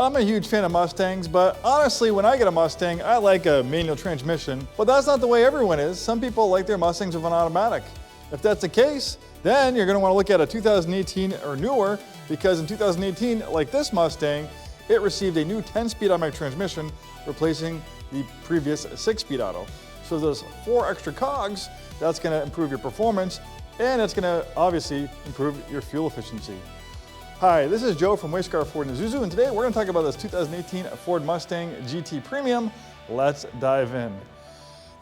I'm a huge fan of Mustangs, but honestly, when I get a Mustang, I like a manual transmission. But that's not the way everyone is. Some people like their Mustangs with an automatic. If that's the case, then you're going to want to look at a 2018 or newer, because in 2018, like this Mustang, it received a new 10-speed automatic transmission, replacing the previous 6-speed auto. So those 4 extra cogs, that's going to improve your performance, and it's going to obviously improve your fuel efficiency. Hi, this is Joe from Way Scarff Ford Isuzu, and today we're going to talk about this 2018 Ford Mustang GT Premium. Let's dive in.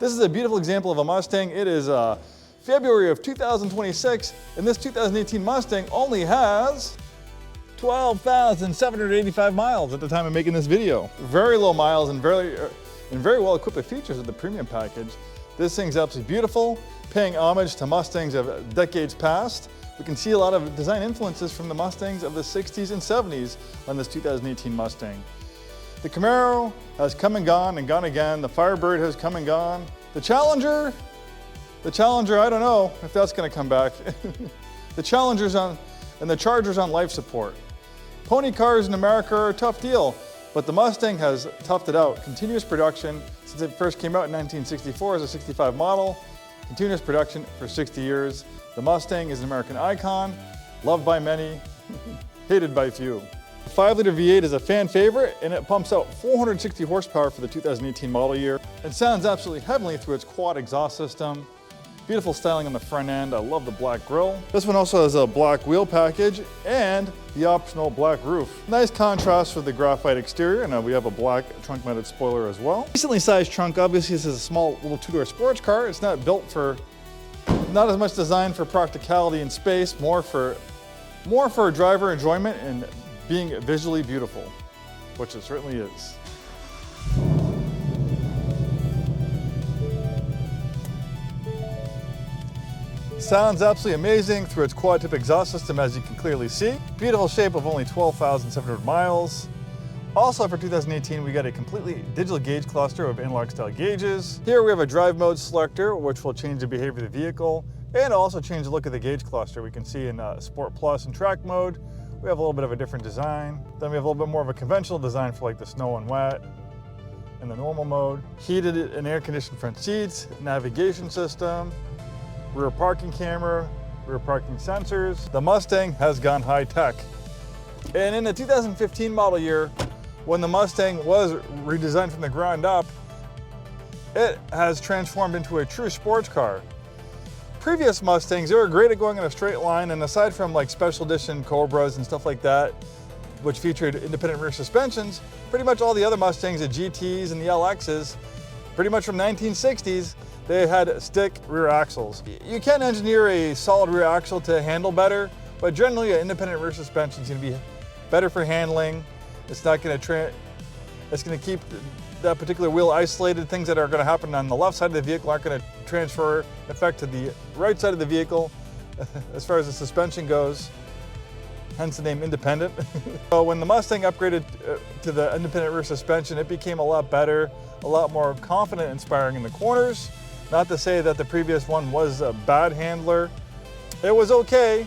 This is a beautiful example of a Mustang. It is February of 2026, and this 2018 Mustang only has 12,785 miles at the time of making this video. Very low miles and very well equipped with features of the premium package. This thing's absolutely beautiful, paying homage to Mustangs of decades past. We can see a lot of design influences from the Mustangs of the 60s and 70s on this 2018 Mustang. The Camaro has come and gone again. The Firebird has come and gone. The Challenger, I don't know if that's going to come back. The Challenger's on, and the Charger's on life support. Pony cars in America are a tough deal, but the Mustang has toughed it out. Continuous production since it first came out in 1964 as a 65 model. Continuous production for 60 years. The Mustang is an American icon, loved by many, hated by few. The 5-liter V8 is a fan favorite, and it pumps out 460 horsepower for the 2018 model year. It sounds absolutely heavenly through its quad exhaust system. Beautiful styling on the front end. I love the black grille. This one also has a black wheel package and the optional black roof. Nice contrast with the graphite exterior, and we have a black trunk mounted spoiler as well. Decently sized trunk. Obviously this is a small little 2-door sports car. It's not built for, not as much designed for practicality and space, more for driver enjoyment and being visually beautiful, which it certainly is. Sounds absolutely amazing through its quad-tip exhaust system, as you can clearly see. Beautiful shape of only 12,700 miles. Also for 2018, we got a completely digital gauge cluster of analog style gauges. Here we have a drive mode selector, which will change the behavior of the vehicle and also change the look of the gauge cluster. We can see in Sport Plus and track mode, we have a little bit of a different design. Then we have a little bit more of a conventional design for like the snow and wet in the normal mode. Heated and air conditioned front seats, navigation system, rear parking camera, rear parking sensors. The Mustang has gone high tech. And in the 2015 model year, when the Mustang was redesigned from the ground up, it has transformed into a true sports car. Previous Mustangs, they were great at going in a straight line, and aside from like special edition Cobras and stuff like that, which featured independent rear suspensions, pretty much all the other Mustangs, the GTs and the LXs, pretty much from 1960s, they had stick rear axles. You can engineer a solid rear axle to handle better, but generally an independent rear suspension is going to be better for handling. It's not going to it's going to keep that particular wheel isolated. Things that are going to happen on the left side of the vehicle aren't going to transfer effect to the right side of the vehicle as far as the suspension goes, hence the name independent. So when the Mustang upgraded to the independent rear suspension, it became a lot better, a lot more confident, inspiring in the corners. Not to say that the previous one was a bad handler. It was okay,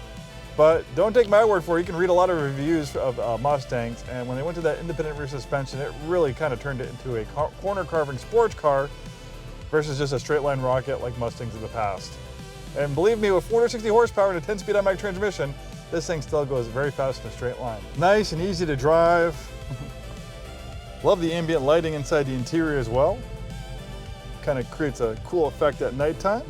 but don't take my word for it. You can read a lot of reviews of Mustangs, and when they went to that independent rear suspension, it really kind of turned it into a corner carving sports car versus just a straight line rocket like Mustangs of the past. And believe me, with 460 horsepower and a 10-speed automatic transmission, this thing still goes very fast in a straight line. Nice and easy to drive. Love the ambient lighting inside the interior as well. Kind of creates a cool effect at nighttime.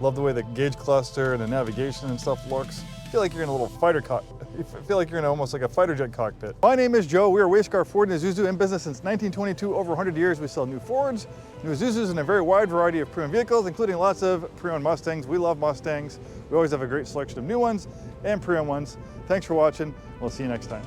Love the way the gauge cluster and the navigation and stuff looks. I feel like you're in a little fighter I feel like you're in almost like a fighter jet cockpit. My name is Joe. We are Way Scarff Ford Isuzu, in business since 1922. Over 100 years, we sell new Fords, new Isuzus, and a very wide variety of pre-owned vehicles, including lots of pre-owned Mustangs. We love Mustangs. We always have a great selection of new ones and pre-owned ones. Thanks for watching. We'll see you next time.